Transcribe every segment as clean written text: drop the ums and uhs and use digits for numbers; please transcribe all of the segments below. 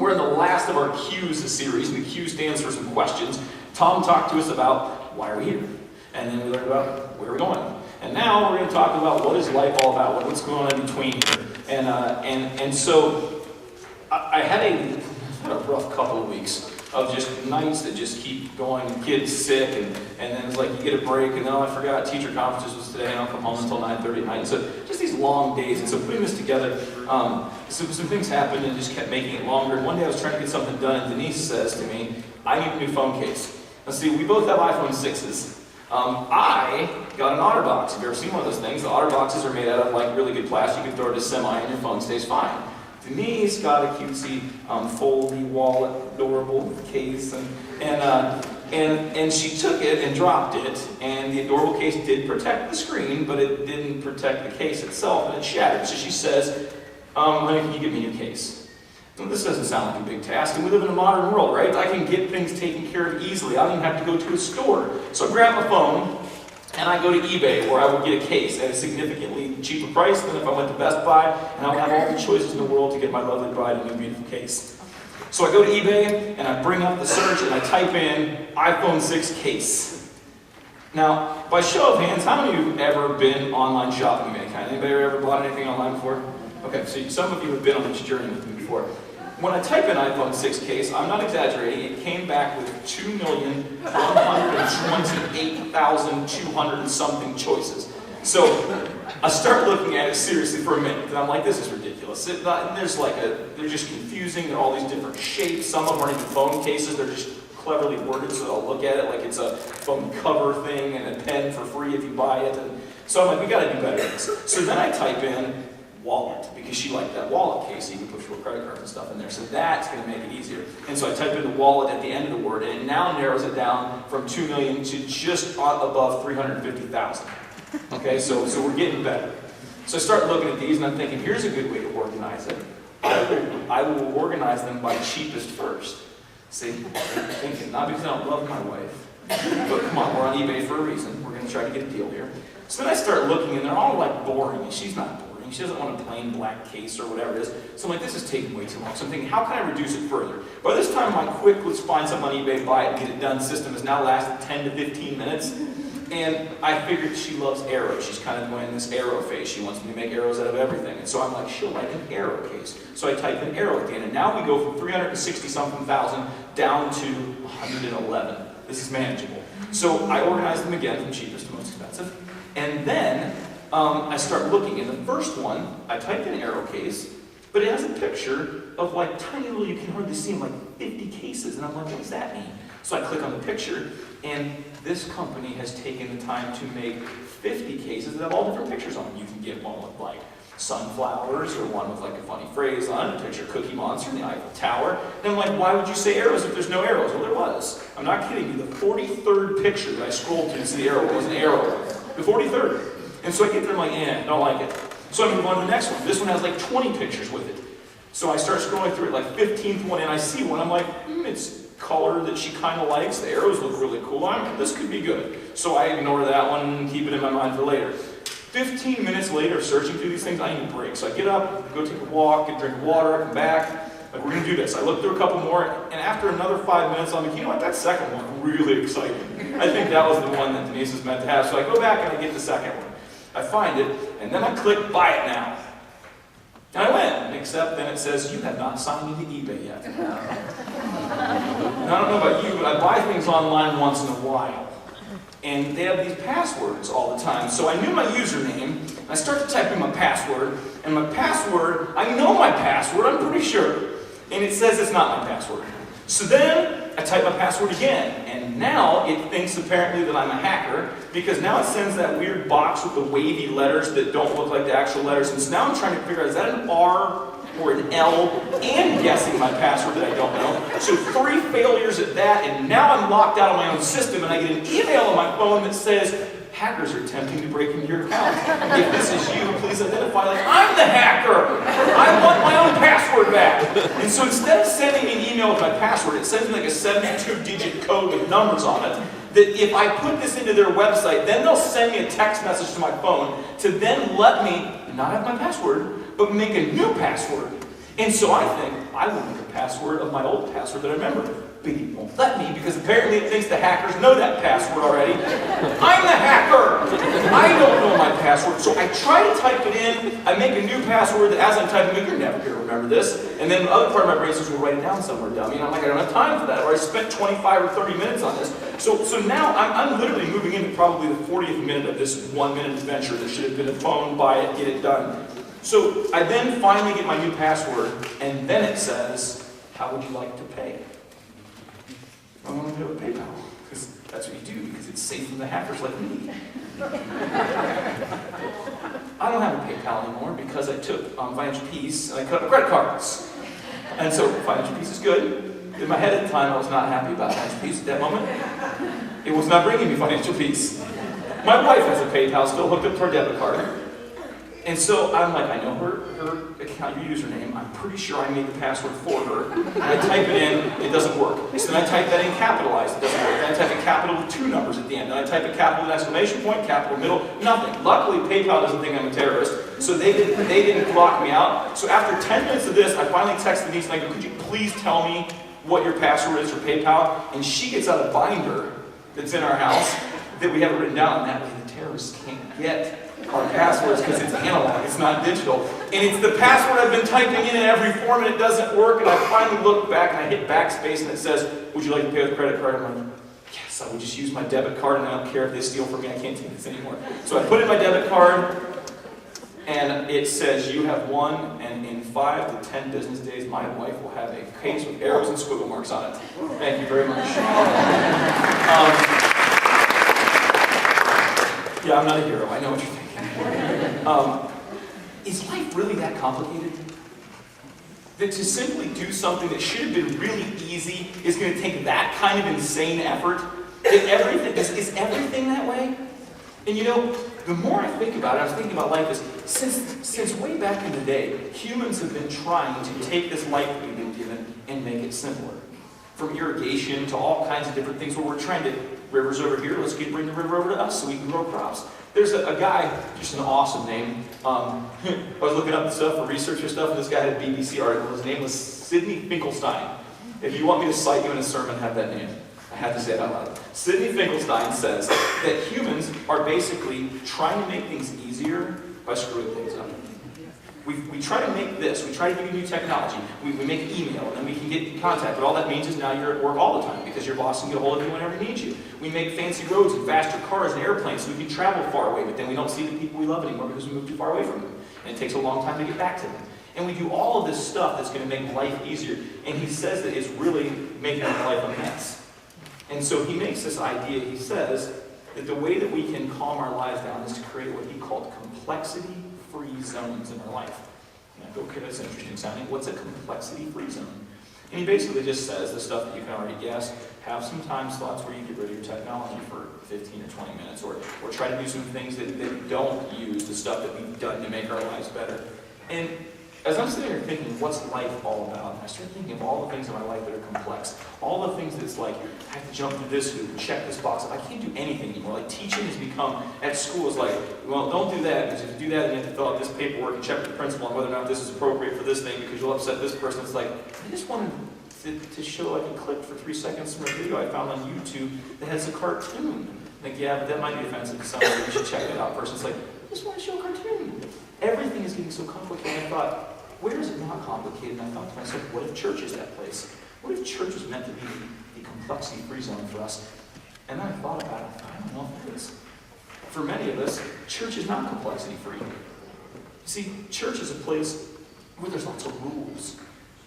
We're in the last of our Q's series, and the Q stands for some questions. Tom talked to us about why are we here? And then we learned about where we're going. And now we're going to talk about what is life all about, what's going on in between here. And so I had a rough couple of weeks of just nights that just keep going, and kids sick, and then it's like you get a break, and then I forgot teacher conferences was today, and I'll come home until 9:30 at night. And so just these long days. And so putting this together, some things happened and just kept making it longer. And one day I was trying to get something done, and Denise says to me, I need a new phone case. Now see, we both have iPhone 6s. I got an OtterBox. Have you ever seen one of those things? The OtterBoxes are made out of like really good plastic. You can throw it to semi and your phone stays fine. Denise got a cutesy, foldy wallet, adorable case, and she took it and dropped it, and the adorable case did protect the screen, but it didn't protect the case itself, and it shattered. So she says, honey, can you give me a new case? Well, this doesn't sound like a big task, and we live in a modern world, right? I can get things taken care of easily. I don't even have to go to a store. So I grab my phone, and I go to eBay, where I would get a case at a significantly cheaper price than if I went to Best Buy, and I would have all the choices in the world to get my lovely bride a new beautiful case. So I go to eBay, and I bring up the search, and I type in iPhone 6 case. Now, by show of hands, how many of you have ever been online shopping of any kind? Anybody ever bought anything online before? Okay, so some of you have been on this journey with me before. When I type in iPhone 6 case, I'm not exaggerating, it came back with 2,128,200 and something choices. So I start looking at it seriously for a minute, and I'm like, this is ridiculous. They're just confusing, they're all these different shapes. Some of them aren't even phone cases, they're just cleverly worded, so I'll look at it like it's a phone cover thing and a pen for free if you buy it. And so I'm like, we gotta do better than this. So then I type in wallet, because she liked that wallet case, so you can put your credit card and stuff in there, so that's going to make it easier. And so I type in the wallet at the end of the word, and it now narrows it down from 2 million to just above 350,000. Okay, so we're getting better. So I start looking at these, and I'm thinking, here's a good way to organize it. I will organize them by cheapest first. See, I'm thinking, not because I don't love my wife, but come on, we're on eBay for a reason. We're going to try to get a deal here. So then I start looking, and they're all like boring, and she's not boring. She doesn't want a plain black case or whatever it is. So I'm like, this is taking way too long. So I'm thinking, how can I reduce it further? By this time, my quick, let's find something on eBay, buy it, and get it done system has now lasted 10 to 15 minutes. And I figured she loves arrows. She's kind of going in this arrow phase. She wants me to make arrows out of everything. And so I'm like, she'll like an arrow case. So I type in arrow at the end. And now we go from 360-something thousand down to 111. This is manageable. So I organize them again from cheapest to most expensive. And then I start looking. In the first one, I typed in arrow case, but it has a picture of like tiny little, you can hardly see them, like 50 cases. And I'm like, what does that mean? So I click on the picture, and this company has taken the time to make 50 cases that have all different pictures on them. You can get one with like sunflowers, or one with like a funny phrase on it, a picture of Cookie Monster and the Eiffel Tower. And I'm like, why would you say arrows if there's no arrows? Well, there was. I'm not kidding you. The 43rd picture that I scrolled to see the arrow was an arrow. The 43rd. And so I get there, I'm like, don't like it. So I move on to the next one. This one has like 20 pictures with it. So I start scrolling through it, like 15th one, and I see one. I'm like, it's color that she kind of likes. The arrows look really cool. This could be good. So I ignore that one and keep it in my mind for later. 15 minutes later, searching through these things, I need a break. So I get up, go take a walk, get a drink of water, come back. Like, we're going to do this. I look through a couple more, and after another 5 minutes, I'm like, you know what, that second one, really exciting. I think that was the one that Denise was meant to have. So I go back and I get the second one. I find it, and then I click buy it now. And I win, except then it says, you have not signed into eBay yet. Now, I don't know about you, but I buy things online once in a while. And they have these passwords all the time. So I knew my username, and I start to type in my password, and my password, I know my password, I'm pretty sure. And it says it's not my password. So then I type my password again, and now it thinks apparently that I'm a hacker, because now it sends that weird box with the wavy letters that don't look like the actual letters. And so now I'm trying to figure out, is that an R or an L, and guessing my password that I don't know. So 3 failures at that, and now I'm locked out of my own system, and I get an email on my phone that says, hackers are attempting to break into your account. If this is you, please identify, like, I'm the hacker! I want my own password back! And so instead of sending me an email with my password, it sends me like a 72-digit code with numbers on it, that if I put this into their website, then they'll send me a text message to my phone to then let me not have my password, but make a new password. And so I think I will make a password of my old password that I remember. But it won't let me because apparently it thinks the hackers know that password already. I'm the hacker! I don't know my password. So I try to type it in. I make a new password that as I'm typing it, you're never going to remember this. And then the other part of my brain says, well, write it down somewhere, dummy. And I'm like, I don't have time for that. Or I spent 25 or 30 minutes on this. So now I'm literally moving into probably the 40th minute of this 1-minute adventure that should have been a phone, buy it, get it done. So I then finally get my new password, and then it says, how would you like to pay? I want to pay with PayPal, because that's what you do, because it's safe from the hackers like me. I don't have a PayPal anymore because I took Financial Peace and I cut my credit cards. And so Financial Peace is good. In my head at the time, I was not happy about Financial Peace at that moment. It was not bringing me financial peace. My wife has a PayPal still hooked up to her debit card. And so I'm like, I know her account, your username. I'm pretty sure I made the password for her. And I type it in, it doesn't work. So then I type that in capitalized, it doesn't work. Then I type in capital with 2 numbers at the end. Then I type in capital with an exclamation point, capital middle, nothing. Luckily, PayPal doesn't think I'm a terrorist, so they didn't block me out. So after 10 minutes of this, I finally text Denise and I go, could you please tell me what your password is for PayPal? And she gets out a binder that's in our house that we have it written down, and that way the terrorists can't get our passwords because it's analog, it's not digital. And it's the password I've been typing in every form and it doesn't work. And I finally look back and I hit backspace and it says, would you like to pay with a credit card? I'm like, yes, I would just use my debit card and I don't care if they steal from me, I can't take this anymore. So I put in my debit card and it says, you have won, and in 5 to 10 business days, my wife will have a case with arrows and squiggle marks on it. Thank you very much. Yeah, I'm not a hero, I know what you're thinking. Is life really that complicated? That to simply do something that should have been really easy is going to take that kind of insane effort? Is everything that way? And you know, the more I think about it, I was thinking about life is, since way back in the day, humans have been trying to take this life that we've been given and make it simpler. From irrigation to all kinds of different things where we're trying to, rivers over here, let's bring the river over to us so we can grow crops. There's a guy, just an awesome name. I was looking up stuff for research or stuff, and this guy had a BBC article. His name was Sidney Finkelstein. If you want me to cite you in a sermon, have that name. I had to say it out loud. Sidney Finkelstein says that humans are basically trying to make things easier by screwing things up. We try to make this, we try to give you new technology. We make email, and then we can get in contact, but all that means is now you're at work all the time because your boss can get a hold of you whenever he needs you. We make fancy roads and faster cars and airplanes so we can travel far away, but then we don't see the people we love anymore because we moved too far away from them. And it takes a long time to get back to them. And we do all of this stuff that's going to make life easier. And he says that it's really making our life a mess. And so he makes this idea, he says, that the way that we can calm our lives down is to create what he called complexity-free zones in our life. And I go, okay, that's interesting sounding. What's a complexity-free zone? And he basically just says the stuff that you can already guess. Have some time slots where you get rid of your technology for 15 or 20 minutes, or try to do some things that don't use the stuff that we've done to make our lives better. And as I'm sitting here thinking, what's life all about? I start thinking of all the things in my life that are complex. All the things that's like, I have to jump through this hoop and check this box. I can't do anything anymore. Like teaching has become, at school is like, well, don't do that, because if you do that, then you have to fill out this paperwork and check with the principal on whether or not this is appropriate for this thing, because you'll upset this person. It's like, I just wanted to show like a clip for 3 seconds from a video I found on YouTube that has a cartoon. Like, yeah, but that might be offensive to somebody. You should check it out. Person's like, I just want to show a cartoon. Everything is getting so complicated. I thought, where is it not complicated? And I thought to myself, what if church is that place? What if church was meant to be the complexity-free zone for us? And then I thought about it. I don't know if it is. For many of us, church is not complexity-free. You see, church is a place where there's lots of rules.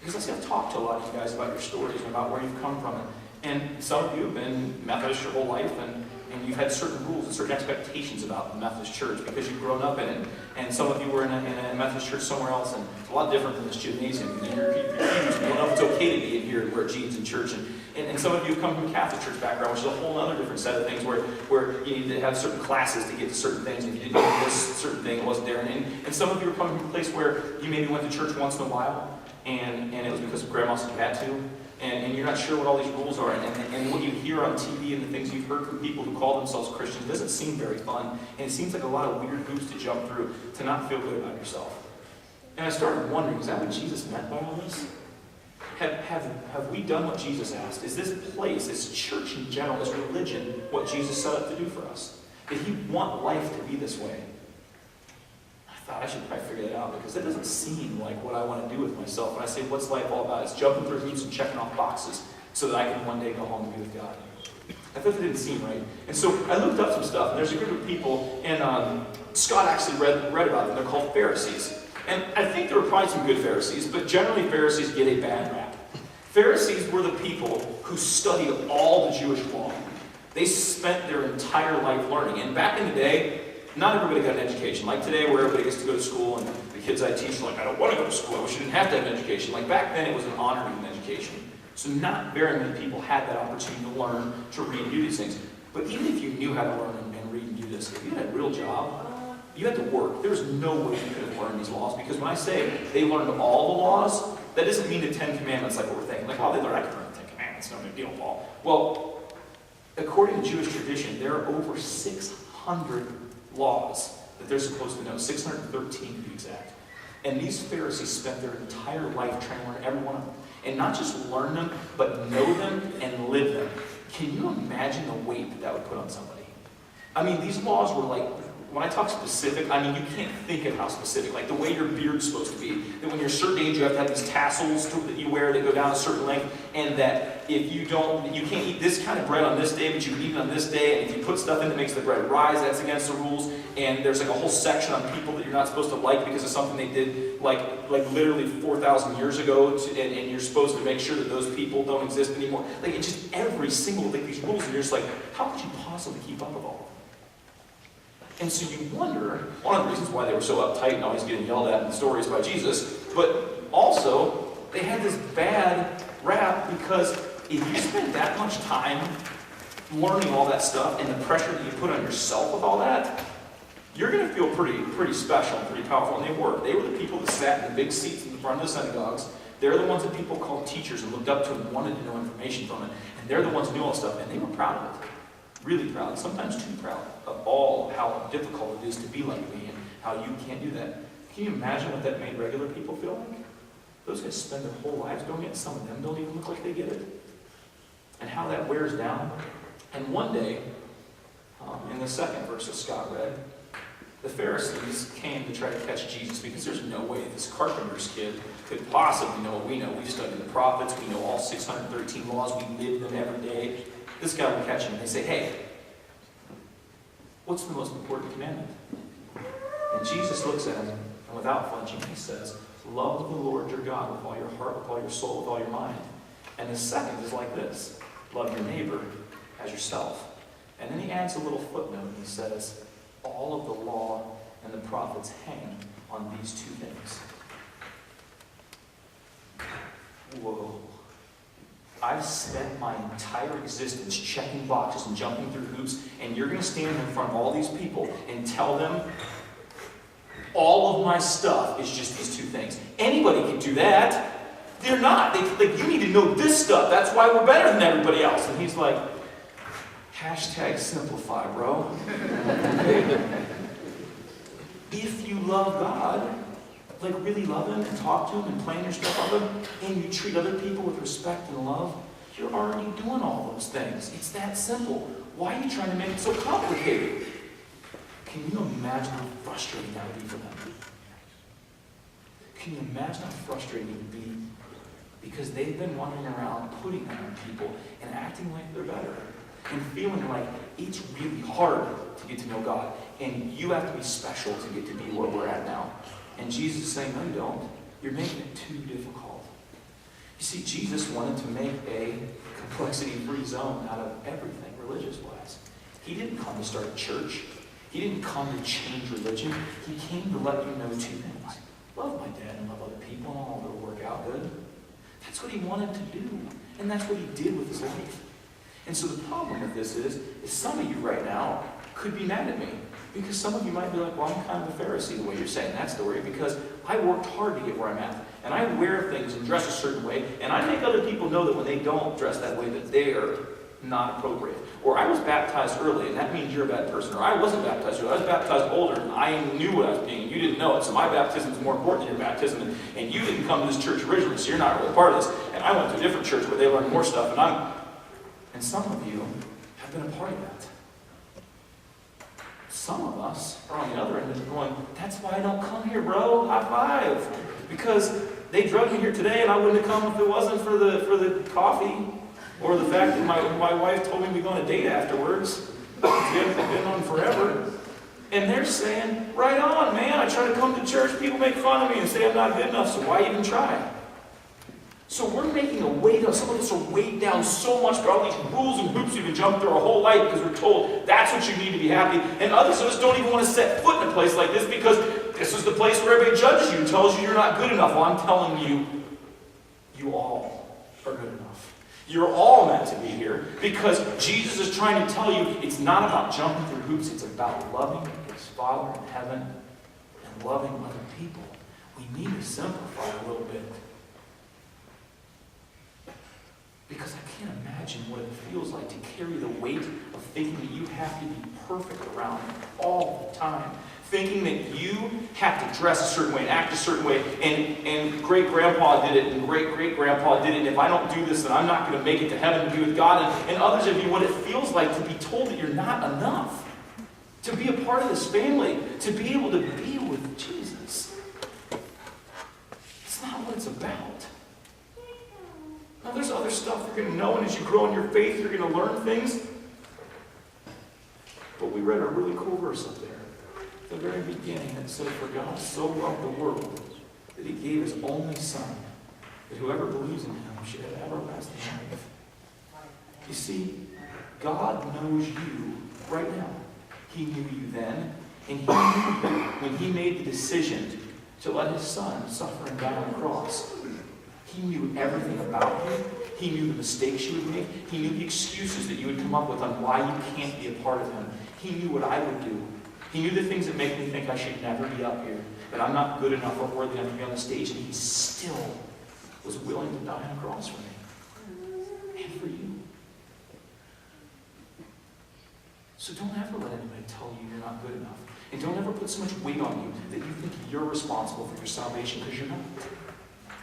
Because I've talked to a lot of you guys about your stories and about where you've come from. And some of you have been Methodist your whole life, and you've had certain rules and certain expectations about the Methodist church because you've grown up in it. And some of you were in a Methodist church somewhere else, and it's a lot different than this gymnasium. You don't know if it's okay to be in here and wear jeans in church. And some of you have come from a Catholic church background, which is a whole other different set of things where you need to have certain classes to get to certain things. And if you didn't do this certain thing, it wasn't there. And some of you are coming from a place where you maybe went to church once in a while, and it was because grandma said you had to. And you're not sure what all these rules are, and what you hear on TV and the things you've heard from people who call themselves Christians doesn't seem very fun, and it seems like a lot of weird hoops to jump through to not feel good about yourself. And I started wondering, is that what Jesus meant by all this? Have we done what Jesus asked? Is this place, this church in general, this religion, what Jesus set up to do for us? Did he want life to be this way? I thought I should probably figure that out, because that doesn't seem like what I want to do with myself. When I say, what's life all about? It's jumping through hoops and checking off boxes so that I can one day go home and be with God. I thought that didn't seem right. And so I looked up some stuff, and there's a group of people, and Scott actually read about them. They're called Pharisees. And I think there were probably some good Pharisees, but generally Pharisees get a bad rap. Pharisees were the people who studied all the Jewish law. They spent their entire life learning. And back in the day, not everybody got an education. Like today, where everybody gets to go to school, and the kids I teach are like, I don't want to go to school. I wish I didn't have to have an education. Like back then, it was an honor to get an education. So not very many people had that opportunity to learn, to read and do these things. But even if you knew how to learn and read and do this, if you had a real job, you had to work. There's no way you could have learned these laws. Because when I say they learned all the laws, that doesn't mean the 10 Commandments like what we're thinking. Like, oh, they learned, I can learn the 10 Commandments, no big deal, Paul. Well, according to Jewish tradition, there are over 600 laws that they're supposed to know, 613 to be exact. And these Pharisees spent their entire life trying to learn every one of them. And not just learn them, but know them and live them. Can you imagine the weight that would put on somebody? I mean, these laws were like, when I talk specific, I mean, you can't think of how specific. Like the way your beard's supposed to be. That when you're a certain age, you have to have these tassels that you wear that go down a certain length. And that if you don't, you can't eat this kind of bread on this day, but you can eat it on this day. And if you put stuff in that makes the bread rise, that's against the rules. And there's like a whole section on people that you're not supposed to like because of something they did like literally 4,000 years ago. And you're supposed to make sure that those people don't exist anymore. Like it's just every single, like these rules. And you're just like, how could you possibly keep up with all of them? And so you wonder, one of the reasons why they were so uptight and always getting yelled at in the stories by Jesus, but also they had this bad rap because if you spend that much time learning all that stuff and the pressure that you put on yourself with all that, you're going to feel pretty special and pretty powerful. And they were. They were the people that sat in the big seats in the front of the synagogues. They're the ones that people called teachers and looked up to and wanted to know information from it. And they're the ones who knew all this stuff. And they were proud of it. Really proud, sometimes too proud, of all how difficult it is to be like me and how you can't do that. Can you imagine what that made regular people feel like? Those guys spend their whole lives doing it, and some of them don't even look like they get it. And how that wears down. And one day, in the second verse that Scott read, the Pharisees came to try to catch Jesus because there's no way this carpenter's kid could possibly know what we know. We've studied the prophets, we know all 613 laws, we live them every day. This guy will catch him and they say, hey, what's the most important commandment? And Jesus looks at him and without flinching he says, love the Lord your God with all your heart, with all your soul, with all your mind. And the second is like this, love your neighbor as yourself. And then he adds a little footnote and he says, all of the law and the prophets hang on these two things. Whoa. I've spent my entire existence checking boxes and jumping through hoops, and you're going to stand in front of all these people and tell them all of my stuff is just these two things. Anybody can do that. They're not. You need to know this stuff. That's why we're better than everybody else. And he's like, hashtag simplify, bro. If you love God, like really love him and talk to him and plan your stuff on him, and you treat other people with respect and love, you're already doing all those things. It's that simple. Why are you trying to make it so complicated? Can you imagine how frustrating that would be for them? Can you imagine how frustrating it would be? Because they've been wandering around putting that on people and acting like they're better. And feeling like it's really hard to get to know God. And you have to be special to get to be where we're at now. And Jesus is saying, no, you don't. You're making it too difficult. You see, Jesus wanted to make a complexity-free zone out of everything, religious-wise. He didn't come to start a church. He didn't come to change religion. He came to let you know two things. Love my dad and love other people, and all will work out good. That's what he wanted to do. And that's what he did with his life. And so the problem with this is some of you right now could be mad at me. Because some of you might be like, well, I'm kind of a Pharisee the way you're saying that story, because I worked hard to get where I'm at. And I wear things and dress a certain way, and I make other people know that when they don't dress that way, that they're not appropriate. Or I was baptized early, and that means you're a bad person. Or I wasn't baptized early, I was baptized older, and I knew what I was being, and you didn't know it. So my baptism is more important than your baptism, and you didn't come to this church originally, so you're not really part of this. And I went to a different church where they learned more stuff, and some of you have been a part of that. Some of us are on the other end and going, that's why I don't come here, bro. High five. Because they drugged me here today, and I wouldn't have come if it wasn't for the coffee, or the fact that my wife told me we'd go on a date afterwards. We haven't been on forever. And they're saying, right on, man. I try to come to church, people make fun of me and say I'm not good enough, so why even try? So we're making a weight down. Some of us are weighed down so much by all these rules and hoops we've been jumping through our whole life because we're told that's what you need to be happy. And others of us don't even want to set foot in a place like this because this is the place where everybody judges you and tells you you're not good enough. Well, I'm telling you, you all are good enough. You're all meant to be here because Jesus is trying to tell you it's not about jumping through hoops. It's about loving His Father in heaven and loving other people. We need to simplify a little bit. Because I can't imagine what it feels like to carry the weight of thinking that you have to be perfect around all the time. Thinking that you have to dress a certain way and act a certain way. And great-grandpa did it, and great-great-grandpa did it. And if I don't do this, then I'm not going to make it to heaven to be with God. And others of you, what it feels like to be told that you're not enough. To be a part of this family. To be able to be with Jesus. It's not what it's about. Now, there's other stuff you're going to know, and as you grow in your faith, you're going to learn things. But we read a really cool verse up there. At the very beginning, it said, for God so loved the world that He gave His only Son, that whoever believes in Him should have everlasting life. You see, God knows you right now. He knew you then, and He knew you when He made the decision to let His Son suffer and die on the cross. He knew everything about you. He knew the mistakes you would make. He knew the excuses that you would come up with on why you can't be a part of Him. He knew what I would do. He knew the things that make me think I should never be up here, that I'm not good enough or worthy enough to be on the stage, and He still was willing to die on a cross for me and for you. So don't ever let anybody tell you you're not good enough. And don't ever put so much weight on you that you think you're responsible for your salvation, because you're not.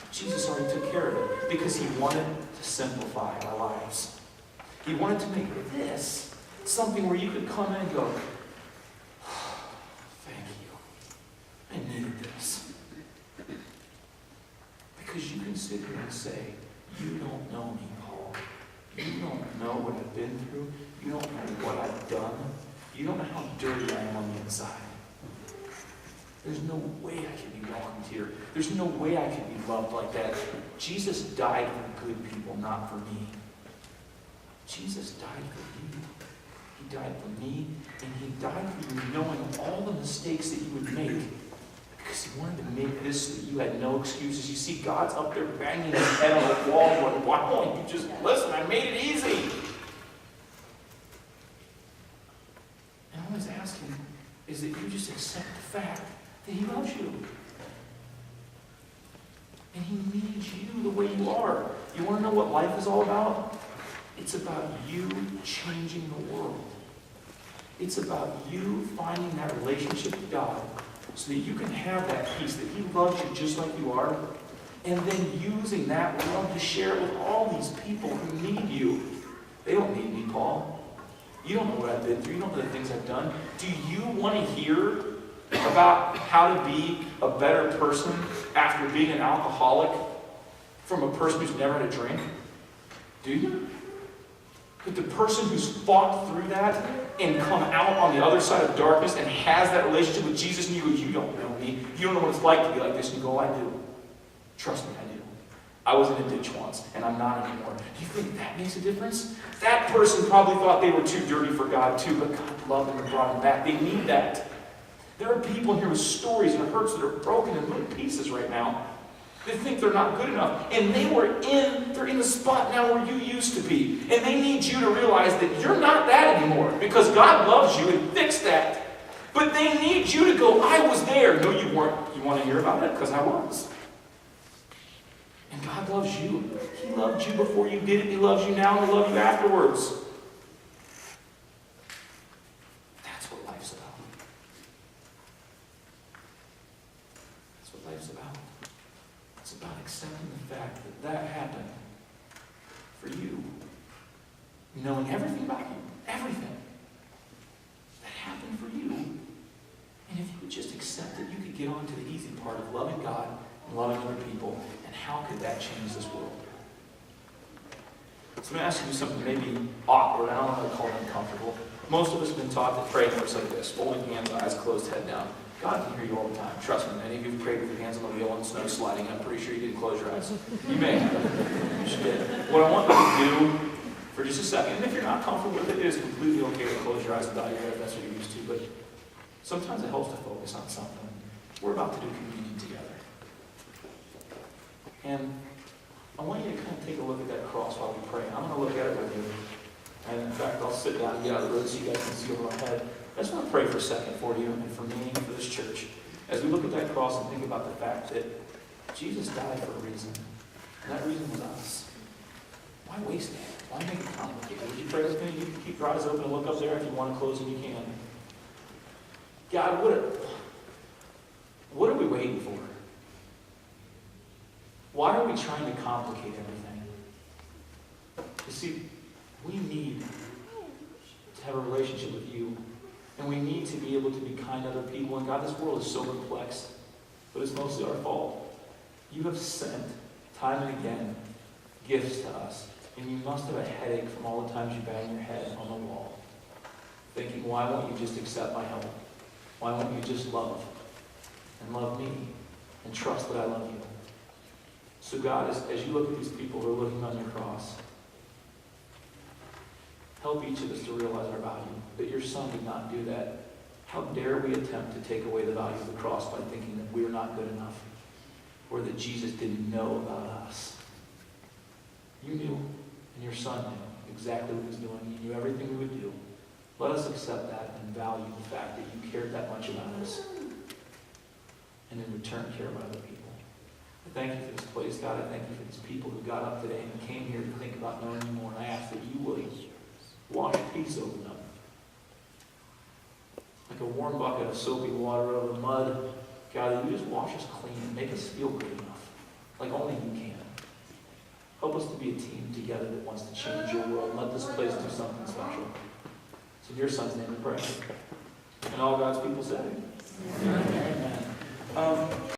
Jesus already took care of it because He wanted to simplify our lives. He wanted to make this something where you could come in and go, thank you. I needed this. Because you can sit here and say, you don't know me, Paul. You don't know what I've been through. You don't know what I've done. You don't know how dirty I am on the inside. There's no way I can be welcomed here. There's no way I can be loved like that. Jesus died for good people, not for me. Jesus died for you. He died for me, and He died for you knowing all the mistakes that you would make because He wanted to make this so that you had no excuses. You see, God's up there banging His head on the wall going, why won't you just listen? I made it easy. And all He's asking is that you just accept the fact that He loves you. And He needs you the way you are. You want to know what life is all about? It's about you changing the world. It's about you finding that relationship with God so that you can have that peace, that He loves you just like you are, and then using that love to share it with all these people who need you. They don't need me, Paul. You don't know what I've been through. You don't know the things I've done. Do you want to hear about how to be a better person after being an alcoholic from a person who's never had a drink? Do you? But the person who's fought through that and come out on the other side of darkness and has that relationship with Jesus, and you don't know me. You don't know what it's like to be like this. And you go, I do. Trust me, I do. I was in a ditch once, and I'm not anymore. Do you think that makes a difference? That person probably thought they were too dirty for God too, but God loved them and brought them back. They need that. There are people in here with stories and hurts that are broken in little pieces right now. They think they're not good enough. And they're in the spot now where you used to be. And they need you to realize that you're not that anymore. Because God loves you and fixed that. But they need you to go, I was there. No, you weren't. You want to hear about it? Because I was. And God loves you. He loved you before you did it. He loves you now and He'll love you afterwards. knowing everything about you, everything that happened for you. And if you would just accept it, you could get on to the easy part of loving God and loving other people. And how could that change this world? So I'm going to ask you something maybe awkward. I don't know how to call it uncomfortable. Most of us have been taught to pray works like this, folding hands, eyes closed, head down. God can hear you all the time. Trust me, many of you have prayed with your hands on the wheel and snow sliding. I'm pretty sure you didn't close your eyes. You may have. You should did. What I want you to do for just a second, and if you're not comfortable with it, it is completely okay to close your eyes and bow your head if that's what you're used to, but sometimes it helps to focus on something. We're about to do communion together. And I want you to kind of take a look at that cross while we pray. I'm going to look at it with you. And in fact, I'll sit down and get out of the road so you guys can see over my head. I just want to pray for a second for you and for me and for this church. As we look at that cross and think about the fact that Jesus died for a reason. And that reason was us. Why waste it? Why make it complicated? Would you pray with me? You can keep your eyes open and look up there. If you want to close them, you can. God, what are we waiting for? Why are we trying to complicate everything? You see, we need to have a relationship with you. And we need to be able to be kind to other people. And God, this world is so complex. But it's mostly our fault. You have sent, time and again, gifts to us. And you must have a headache from all the times you bang your head on the wall. Thinking, why won't you just accept my help? Why won't you just love? And love me. And trust that I love you. So God, as you look at these people who are looking on your cross, help each of us to realize our value. That your Son did not do that. How dare we attempt to take away the value of the cross by thinking that we're not good enough. Or that Jesus didn't know about us. You knew, and your Son knew exactly what he was doing. He knew everything we would do. Let us accept that and value the fact that you cared that much about us. And in return, care about other people. I thank you for this place, God. I thank you for these people who got up today and came here to think about knowing you more. And I ask that you would wash peace over them. Like a warm bucket of soapy water over mud. God, that you just wash us clean and make us feel good enough. Like only you can. Help us to be a team together that wants to change your world. Let this place do something special. It's in your Son's name we pray. And all God's people say, Amen.